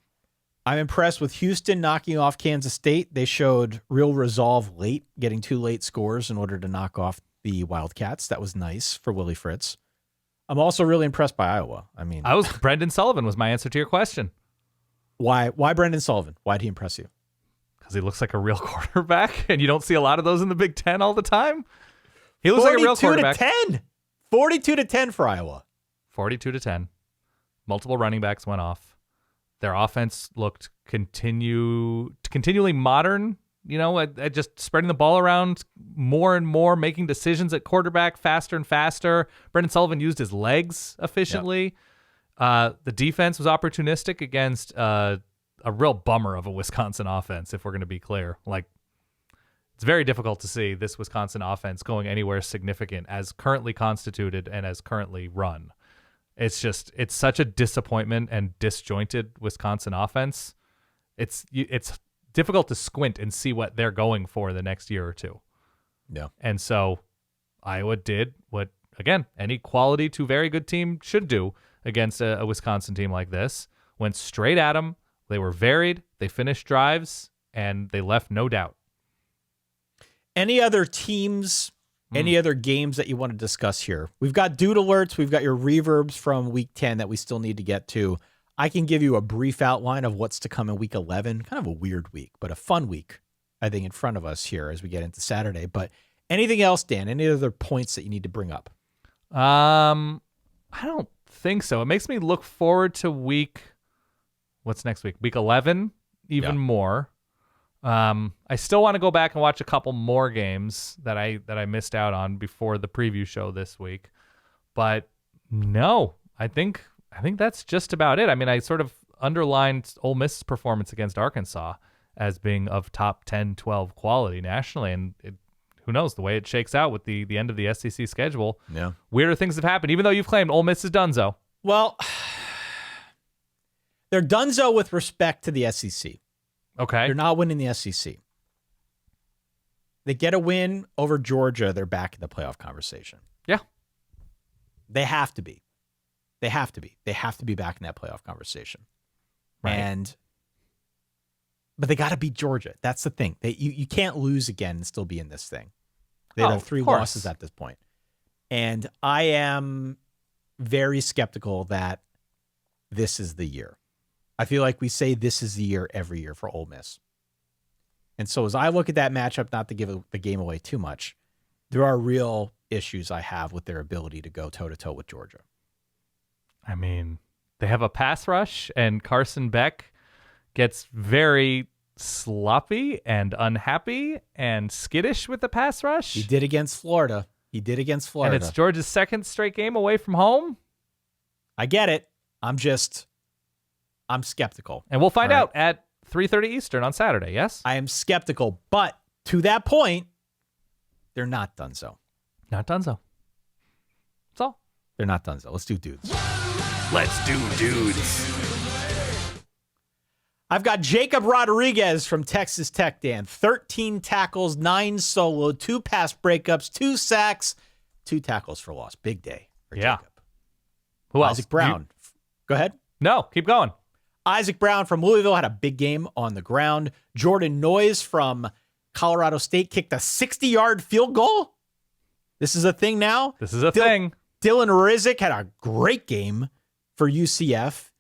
I'm impressed with Houston knocking off Kansas State. They showed real resolve late, getting 2 late scores in order to knock off the Wildcats. That was nice for Willie Fritz. I'm also really impressed by Iowa. I mean, Brendan Sullivan was my answer to your question. why Brendan Sullivan? Why'd he impress you? Because he looks like a real quarterback, and you don't see a lot of those in the Big Ten all the time. He looks like a real quarterback. 42-10 for Iowa. 42-10. Multiple running backs went off. Their offense looked continually modern, at just spreading the ball around more and more, making decisions at quarterback faster and faster. Brendan Sullivan used his legs efficiently. Yep. The defense was opportunistic against a real bummer of a Wisconsin offense, if we're going to be clear. It's very difficult to see this Wisconsin offense going anywhere significant as currently constituted and as currently run. It's such a disappointment and disjointed Wisconsin offense. It's difficult to squint and see what they're going for the next year or two. Yeah. And so Iowa did what, again, any quality to very good team should do against a Wisconsin team like this. Went straight at them. They were varied. They finished drives, and they left no doubt. Any other teams, any other games that you want to discuss here? We've got dude alerts. We've got your reverbs from week 10 that we still need to get to. I can give you a brief outline of what's to come in week 11. Kind of a weird week, but a fun week, I think, in front of us here as we get into Saturday. But anything else, Dan? Any other points that you need to bring up? I don't think so. It makes me look forward to what's next week? Week 11 even more. I still want to go back and watch a couple more games that I missed out on before the preview show this week. But no, I think that's just about it. I mean, I sort of underlined Ole Miss's performance against Arkansas as being of top 10, 12 quality nationally. And who knows, the way it shakes out with the end of the SEC schedule. Yeah. Weirder things have happened, even though you've claimed Ole Miss is donezo. Well, they're donezo with respect to the SEC. Okay. They're not winning the SEC. They get a win over Georgia, they're back in the playoff conversation. Yeah. They have to be. They have to be back in that playoff conversation. Right. But they got to beat Georgia. That's the thing. You can't lose again and still be in this thing. They have 3 losses at this point. And I am very skeptical that this is the year. I feel like we say this is the year every year for Ole Miss. And so as I look at that matchup, not to give the game away too much, there are real issues I have with their ability to go toe-to-toe with Georgia. I mean, they have a pass rush, and Carson Beck gets very sloppy and unhappy and skittish with the pass rush. He did against Florida. And it's Georgia's second straight game away from home. I get it. I'm skeptical. And we'll find out at 3:30 Eastern on Saturday, yes? I am skeptical, but to that point, they're not donezo. Not donezo. That's all. They're not donezo. Let's do dudes. Let's do dudes. I've got Jacob Rodriguez from Texas Tech, Dan. 13 tackles, 9 solo, 2 pass breakups, 2 sacks, 2 tackles for loss. Big day for Jacob. Who else? Isaac Brown. Go ahead. No, keep going. Isaac Brown from Louisville had a big game on the ground. Jordan Noyes from Colorado State kicked a 60-yard field goal. This is a thing now. This is a thing. Dylan Rizek had a great game for UCF.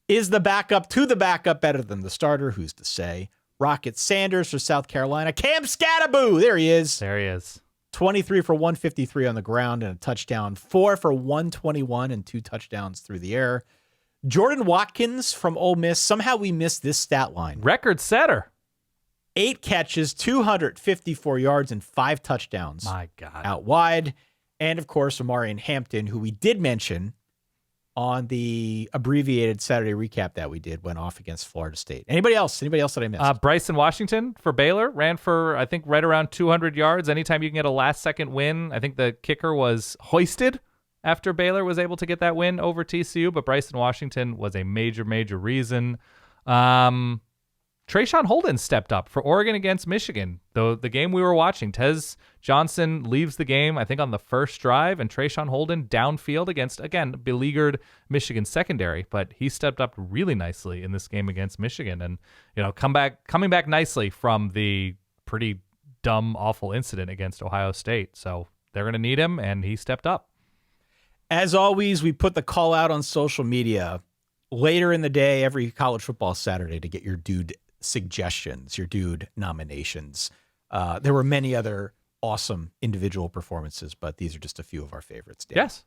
Is the backup to the backup better than the starter? Who's to say? Rocket Sanders for South Carolina. Cam Scattaboo. There he is. 23 for 153 on the ground and a touchdown. 4 for 121 and 2 touchdowns through the air. Jordan Watkins from Ole Miss. Somehow we missed this stat line. Record setter. 8 catches, 254 yards, and 5 touchdowns. My God. Out wide. And, of course, Omarion Hampton, who we did mention on the abbreviated Saturday recap that we did, went off against Florida State. Anybody else? Anybody else that I missed? Bryson Washington for Baylor ran for, I think, right around 200 yards. Anytime you can get a last-second win, I think the kicker was hoisted after Baylor was able to get that win over TCU, but Bryson Washington was a major, major reason. Trayshawn Holden stepped up for Oregon against Michigan. The game we were watching, Tez Johnson leaves the game, I think, on the first drive, and Trayshawn Holden downfield against, again, beleaguered Michigan secondary, but he stepped up really nicely in this game against Michigan, and coming back nicely from the pretty dumb, awful incident against Ohio State. So they're going to need him, and he stepped up. As always, we put the call out on social media later in the day, every college football Saturday, to get your dude suggestions, your dude nominations. There were many other awesome individual performances, but these are just a few of our favorites, Dan. Yes.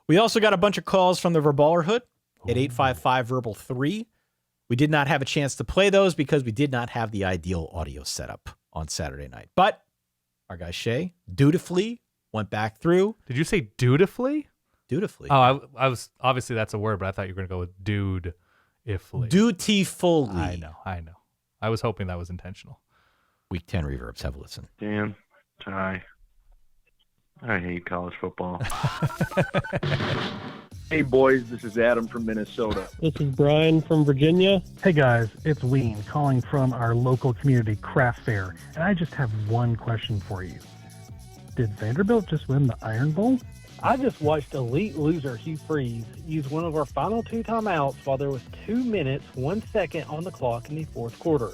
We also got a bunch of calls from the Verballerhood at 855-VERBAL-3. We did not have a chance to play those because we did not have the ideal audio setup on Saturday night. But our guy Shay dutifully went back through. Did you say dutifully? Dutifully. Oh, I was obviously that's a word, but I thought you were going to go with dude-ifully. Dutifully. I know. I was hoping that was intentional. Week 10 reverbs. Have a listen. Dan, Ty, I hate college football. Hey, boys, this is Adam from Minnesota. This is Brian from Virginia. Hey, guys, it's Ween calling from our local community craft fair, and I just have one question for you. Did Vanderbilt just win the Iron Bowl? I just watched elite loser Hugh Freeze use one of our final 2 timeouts while there was 2 minutes, 1 second on the clock in the fourth quarter.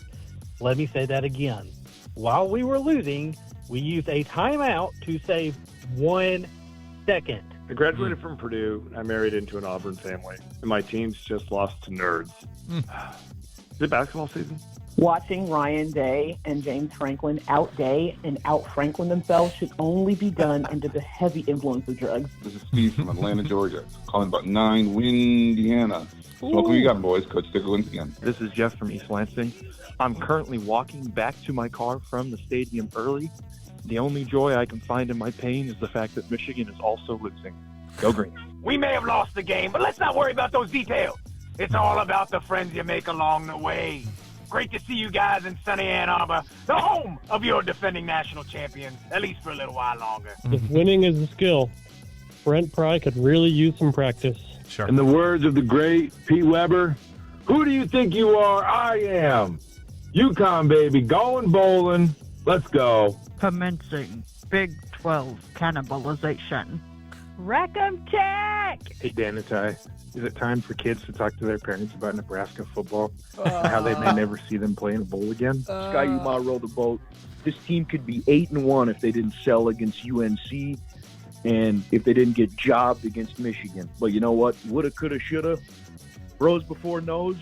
Let me say that again. While we were losing, we used a timeout to save 1 second. I graduated from Purdue. I married into an Auburn family, and my team's just lost to nerds. Is it basketball season? Watching Ryan Day and James Franklin out-day and out-Franklin themselves should only be done under the heavy influence of drugs. This is Steve from Atlanta, Georgia, calling about 9 Windiana. Welcome you got, boys. Coach Stickle once again. This is Jeff from East Lansing. I'm currently walking back to my car from the stadium early. The only joy I can find in my pain is the fact that Michigan is also losing. Go Green. We may have lost the game, but let's not worry about those details. It's all about the friends you make along the way. Great to see you guys in sunny Ann Arbor, the home of your defending national champions, at least for a little while longer. If winning is a skill, Brent Pry could really use some practice. Sure. In the words of the great Pete Weber, who do you think you are? I am. UConn, baby, going bowling. Let's go. Commencing Big 12 cannibalization. Rackham Tech! Hey, Dan and Ty. Is it time for kids to talk to their parents about Nebraska football and how they may never see them play in a bowl again? Sky Umar row the boat. This team could be 8-1 if they didn't sell against UNC and if they didn't get jobbed against Michigan. But you know what? Woulda, coulda, shoulda. Bros before nose.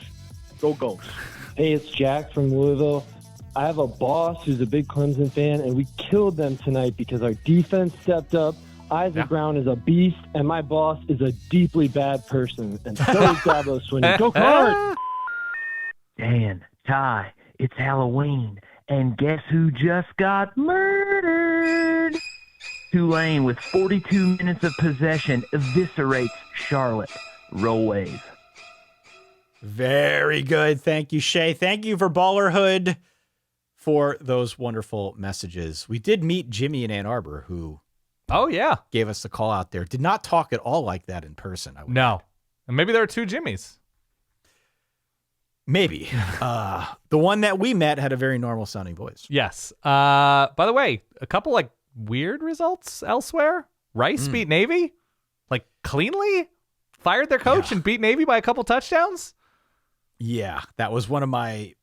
Go Ghosts. Hey, it's Jack from Louisville. I have a boss who's a big Clemson fan, and we killed them tonight because our defense stepped up. Isaac Brown is a beast, and my boss is a deeply bad person. And so is Dabo Swinney. Go Cards! Dan, Ty, it's Halloween, and guess who just got murdered? Tulane, with 42 minutes of possession, eviscerates Charlotte. Roll wave. Very good. Thank you, Shay. Thank you for Ballerhood for those wonderful messages. We did meet Jimmy in Ann Arbor, who gave us the call out there. Did not talk at all like that in person. No. And maybe there are two Jimmys. Maybe. The one that we met had a very normal sounding voice. Yes. By the way, a couple like weird results elsewhere. Rice beat Navy like cleanly. Fired their coach and beat Navy by a couple touchdowns. Yeah, that was one of my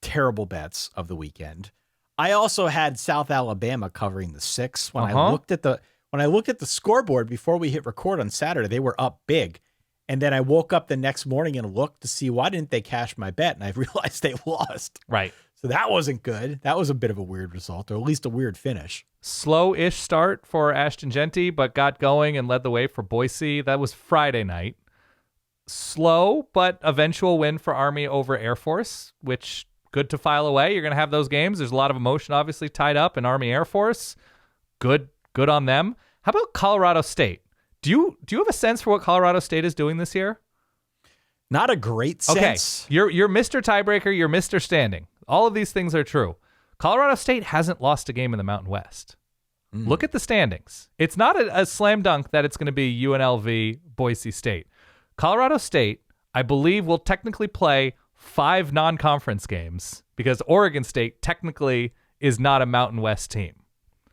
terrible bets of the weekend. I also had South Alabama covering the 6. When I looked at the scoreboard before we hit record on Saturday, they were up big. And then I woke up the next morning and looked to see why didn't they cash my bet, and I realized they lost. Right. So that wasn't good. That was a bit of a weird result, or at least a weird finish. Slow-ish start for Ashton Genty, but got going and led the way for Boise. That was Friday night. Slow, but eventual win for Army over Air Force, which good to file away. You're going to have those games. There's a lot of emotion obviously tied up in Army Air Force. Good on them. How about Colorado State? Do you have a sense for what Colorado State is doing this year? Not a great sense. Okay, you're Mr. Tiebreaker, you're Mr. Standing. All of these things are true. Colorado State hasn't lost a game in the Mountain West. Look at the standings. It's not a slam dunk that it's going to be UNLV, Boise State. Colorado State, I believe, will technically play 5 non-conference games because Oregon State technically is not a Mountain West team.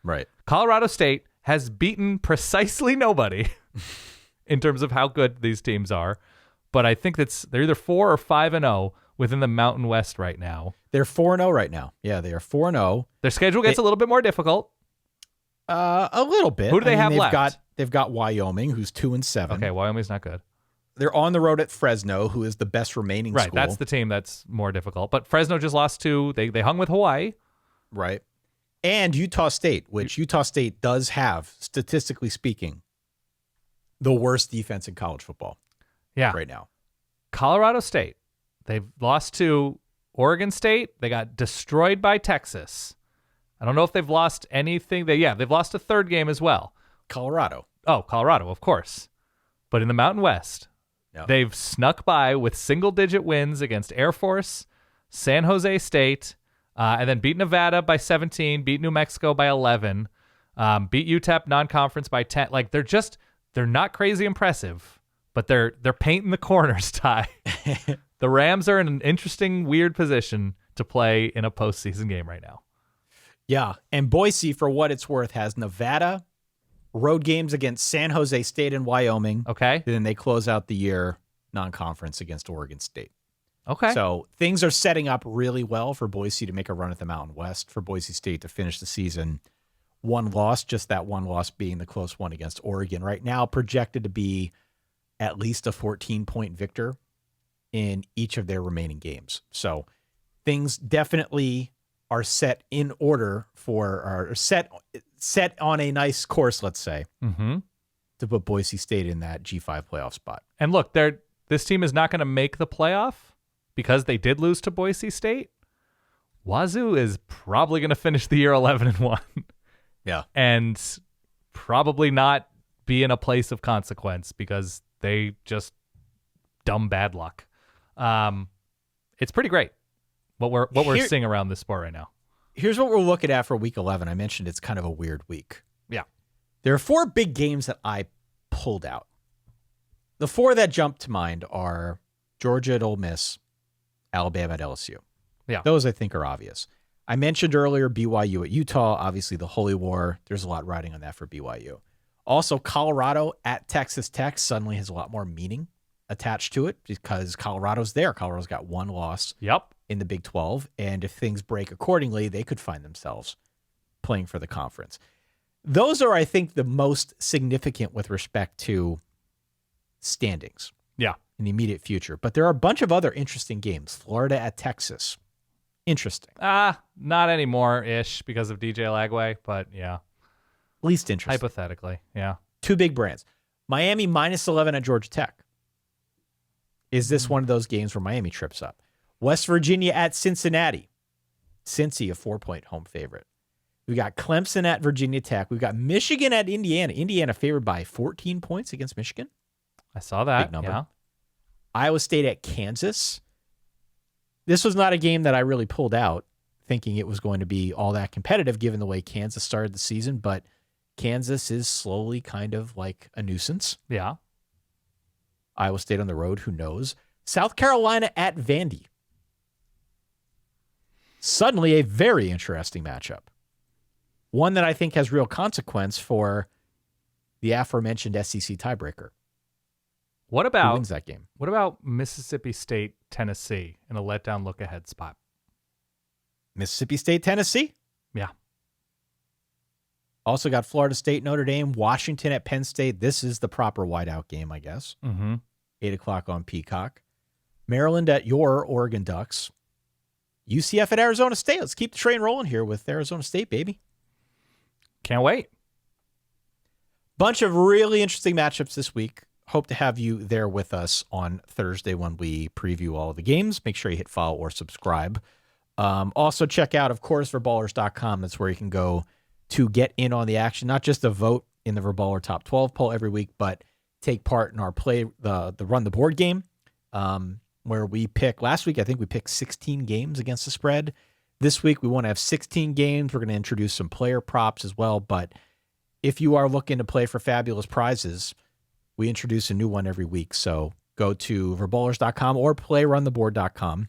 Right. Colorado State has beaten precisely nobody in terms of how good these teams are. But I think they're either 4 or 5-0 within the Mountain West right now. They're 4-0 right now. Yeah, they are 4-0. Their schedule gets a little bit more difficult. A little bit. Who do they have left? They've got Wyoming, who's 2-7. Okay, Wyoming's not good. They're on the road at Fresno, who is the best remaining right, school. That's the team that's more difficult. But Fresno just lost to, they hung with Hawaii. Right. And Utah State, which Utah State does have, statistically speaking, the worst defense in college football right now. Colorado State, they've lost to Oregon State. They got destroyed by Texas. I don't know if they've lost anything. They've lost a third game as well. Colorado. Oh, Colorado, of course. But in the Mountain West, they've snuck by with single-digit wins against Air Force, San Jose State, and then beat Nevada by 17, beat New Mexico by 11, beat UTEP non-conference by 10. Like, they're not crazy impressive, but they're painting the corners, Ty. The Rams are in an interesting, weird position to play in a postseason game right now. Yeah, and Boise, for what it's worth, has Nevada, road games against San Jose State and Wyoming. Okay. And then they close out the year non-conference against Oregon State. Okay. So things are setting up really well for Boise to make a run at the Mountain West, for Boise State to finish the season one loss, just that one loss being the close one against Oregon. Right now projected to be at least a 14-point victor in each of their remaining games. So things definitely are set in order are set on a nice course, let's say, to put Boise State in that G5 playoff spot. And look, this team is not going to make the playoff because they did lose to Boise State. Wazoo is probably going to finish the year 11-1. Yeah. And probably not be in a place of consequence because they just dumb bad luck. It's pretty great what we're seeing around this sport right now. Here's what we're looking at for week 11. I mentioned it's kind of a weird week. Yeah. There are 4 big games that I pulled out. The 4 that jump to mind are Georgia at Ole Miss, Alabama at LSU. Yeah. Those I think are obvious. I mentioned earlier BYU at Utah, obviously the Holy War. There's a lot riding on that for BYU. Also, Colorado at Texas Tech suddenly has a lot more meaning attached to it because Colorado's there. Colorado's got 1 loss in the Big 12, and if things break accordingly, they could find themselves playing for the conference. Those are, I think, the most significant with respect to standings. Yeah. in the immediate future. But there are a bunch of other interesting games. Florida at Texas. Interesting. Not anymore-ish because of DJ Lagway, but yeah. Least interesting. Hypothetically, yeah. Two big brands. Miami -11 at Georgia Tech. Is this one of those games where Miami trips up? West Virginia at Cincinnati. Cincy, a 4-point home favorite. We got Clemson at Virginia Tech. We've got Michigan at Indiana. Indiana favored by 14 points against Michigan. I saw that. Big number. Yeah. Iowa State at Kansas. This was not a game that I really pulled out thinking it was going to be all that competitive given the way Kansas started the season, but Kansas is slowly kind of like a nuisance. Yeah. Iowa State on the road, who knows? South Carolina at Vandy. Suddenly a very interesting matchup. One that I think has real consequence for the aforementioned SEC tiebreaker. What about who wins that game? What about Mississippi State, Tennessee in a letdown look ahead spot? Mississippi State, Tennessee? Yeah. Also got Florida State, Notre Dame, Washington at Penn State. This is the proper whiteout game, I guess. 8 o'clock on Peacock. Maryland at your Oregon Ducks. UCF at Arizona State. Let's keep the train rolling here with Arizona State, baby. Can't wait. Bunch of really interesting matchups this week. Hope to have you there with us on Thursday when we preview all of the games. Make sure you hit follow or subscribe. Also check out, of course, Verballer.com. That's where you can go to get in on the action, not just a vote in the Verballer Top 12 poll every week, but take part in our the Run the Board game, where we pick, last week I think we picked 16 games against the spread. This week we want to have 16 games. We're going to introduce some player props as well, but if you are looking to play for fabulous prizes, we introduce a new one every week. So go to Verballers.com or playruntheboard.com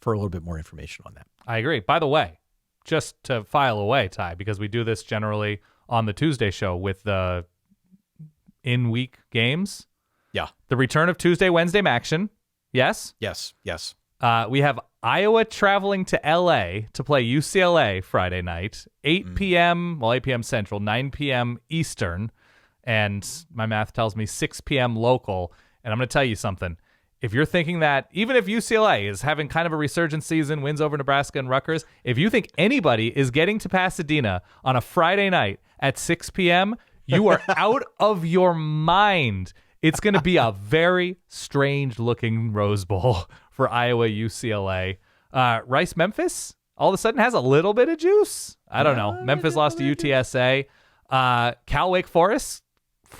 for a little bit more information on that. I agree. By the way, just to file away, Ty, because we do this generally on the Tuesday show with the in-week games. Yeah. The return of Tuesday, Wednesday action. Yes? Yes. We have Iowa traveling to L.A. to play UCLA Friday night, 8 p.m., 8 p.m. Central, 9 p.m. Eastern, and my math tells me 6 p.m. local. And I'm going to tell you something. If you're thinking that, even if UCLA is having kind of a resurgent season, wins over Nebraska and Rutgers, if you think anybody is getting to Pasadena on a Friday night at 6 p.m., you are out of your mind. It's going to be a very strange-looking Rose Bowl for Iowa UCLA. Rice Memphis all of a sudden has a little bit of juice. I don't know. Memphis lost to UTSA. Cal Wake Forest,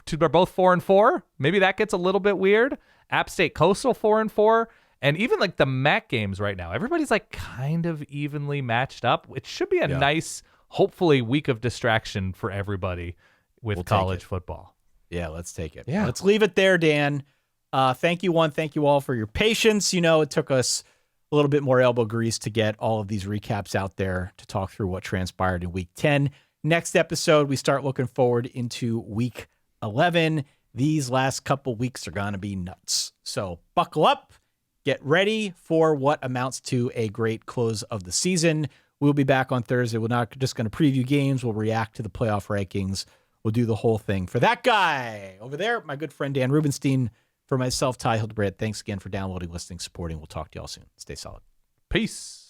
they're both 4-4. Maybe that gets a little bit weird. App State Coastal 4-4. And even like the MAC games right now, everybody's like kind of evenly matched up. It should be a nice, hopefully, week of distraction for everybody with college football. Yeah, let's take it. Yeah. Let's leave it there, Dan. Thank you, one. Thank you all for your patience. You know, it took us a little bit more elbow grease to get all of these recaps out there to talk through what transpired in week 10. Next episode, we start looking forward into week 11. These last couple weeks are going to be nuts. So buckle up. Get ready for what amounts to a great close of the season. We'll be back on Thursday. We're not just going to preview games. We'll react to the playoff rankings. We'll do the whole thing. For that guy over there, my good friend Dan Rubenstein. For myself, Ty Hildebrand, thanks again for downloading, listening, supporting. We'll talk to y'all soon. Stay solid. Peace.